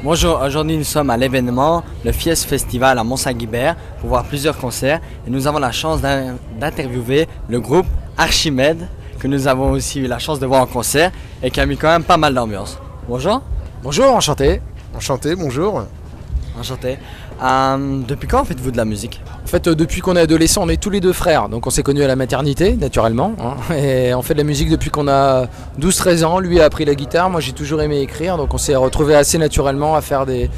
Bonjour, aujourd'hui nous sommes à l'événement, le Fies Festival à Mont-Saint-Guibert pour voir plusieurs concerts et nous avons la chance d'interviewer le groupe Archimède que nous avons aussi eu la chance de voir en concert et qui a mis quand même pas mal d'ambiance. Bonjour. Bonjour, enchanté. Enchanté, bonjour. Enchanté. Depuis quand faites-vous de la musique? En fait, depuis qu'on est adolescent, on est tous les deux frères, donc on s'est connus à la maternité, naturellement, hein, et on fait de la musique depuis qu'on a 12-13 ans. Lui a appris la guitare, moi j'ai toujours aimé écrire, donc on s'est retrouvés assez naturellement à faire des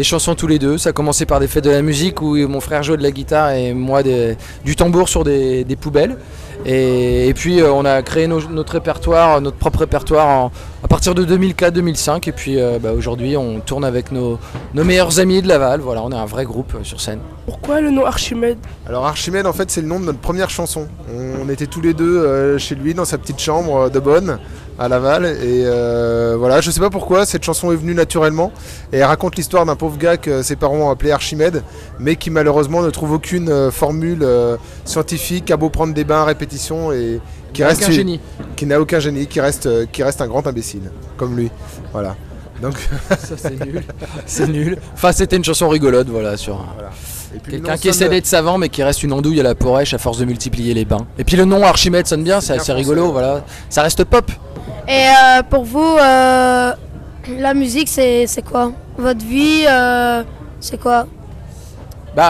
chansons tous les deux. Ça a commencé par des fêtes de la musique où mon frère jouait de la guitare et moi du tambour sur des poubelles. Et puis on a créé notre répertoire, notre propre répertoire à partir de 2004-2005. Et puis aujourd'hui on tourne avec nos meilleurs amis de Laval. Voilà, on est un vrai groupe sur scène. Pourquoi le nom Archimède? Alors Archimède, en fait, c'est le nom de notre première chanson. On était tous les deux chez lui dans sa petite chambre de bonne à Laval. Et voilà, je sais pas pourquoi cette chanson est venue naturellement. Et elle raconte l'histoire d'un pauvre gars que ses parents ont appelé Archimède, mais qui malheureusement ne trouve aucune formule scientifique, a beau prendre des bains à répétition et qui reste génie. Qui n'a aucun génie, qui reste un grand imbécile, comme lui. Voilà. Donc ça c'est nul. C'est nul. Enfin c'était une chanson rigolote, voilà, sur quelqu'un qui essaie d'être savant mais qui reste une andouille à la porèche à force de multiplier les bains. Et puis le nom Archimède sonne bien, c'est assez rigolo, voilà. Ça reste pop. Et pour vous, la musique c'est quoi? Votre vie, c'est quoi?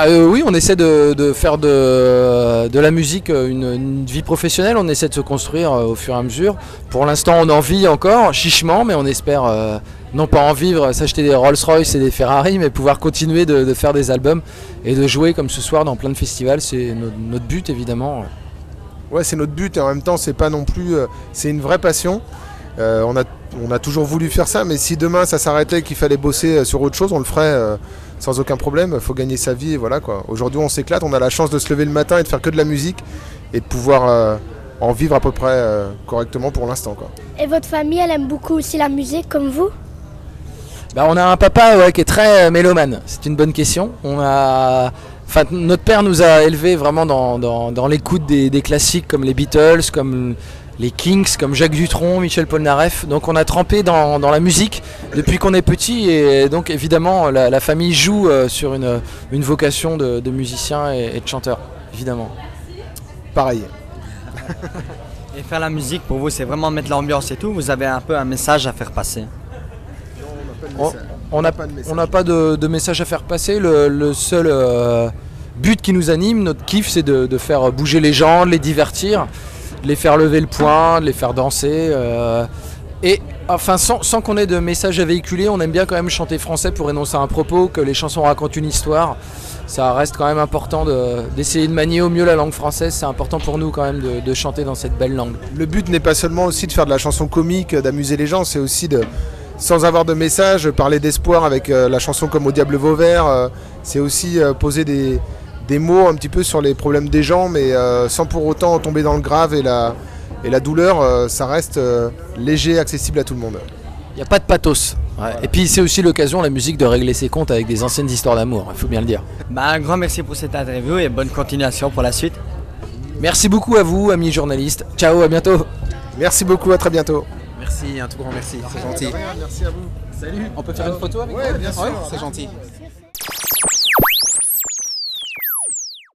Oui, on essaie de faire de la musique une vie professionnelle, on essaie de se construire au fur et à mesure. Pour l'instant on en vit encore, chichement, mais on espère non pas en vivre, s'acheter des Rolls-Royce et des Ferrari, mais pouvoir continuer de faire des albums et de jouer comme ce soir dans plein de festivals, c'est notre but évidemment. Ouais, c'est notre but et en même temps c'est pas non plus, c'est une vraie passion. On a toujours voulu faire ça, mais si demain ça s'arrêtait et qu'il fallait bosser sur autre chose, on le ferait sans aucun problème. Il faut gagner sa vie et voilà quoi. Aujourd'hui on s'éclate, on a la chance de se lever le matin et de faire que de la musique et de pouvoir en vivre à peu près correctement pour l'instant quoi. Et votre famille, elle aime beaucoup aussi la musique comme vous? On a un papa qui est très mélomane, c'est une bonne question. Notre père nous a élevés vraiment dans l'écoute des classiques comme les Beatles, comme les Kings, comme Jacques Dutronc, Michel Polnareff. Donc on a trempé dans la musique depuis qu'on est petit et donc évidemment la famille joue sur une vocation de musicien et de chanteur, évidemment. Pareil. Et faire la musique pour vous c'est vraiment mettre l'ambiance et tout, vous avez un peu un message à faire passer? On n'a pas de message à faire passer, le seul but qui nous anime, notre kiff, c'est de faire bouger les gens, de les divertir, de les faire lever le poing, de les faire danser. Et enfin, sans qu'on ait de message à véhiculer, on aime bien quand même chanter français pour énoncer un propos, que les chansons racontent une histoire. Ça reste quand même important d'essayer de manier au mieux la langue française, c'est important pour nous quand même de chanter dans cette belle langue. Le but n'est pas seulement aussi de faire de la chanson comique, d'amuser les gens, c'est aussi sans avoir de message, parler d'espoir avec la chanson comme Au diable Vauvert, c'est aussi poser des mots un petit peu sur les problèmes des gens, mais sans pour autant tomber dans le grave et la douleur, ça reste léger, accessible à tout le monde. Il n'y a pas de pathos. Ouais. Voilà. Et puis c'est aussi l'occasion, la musique, de régler ses comptes avec des anciennes histoires d'amour, il faut bien le dire. Un grand merci pour cette interview et bonne continuation pour la suite. Merci beaucoup à vous, amis journalistes. Ciao, à bientôt. Merci beaucoup, à très bientôt. Merci, un tout grand merci, c'est gentil. Merci à vous. Salut. On peut faire une photo avec vous? Ouais, bien sûr. C'est gentil.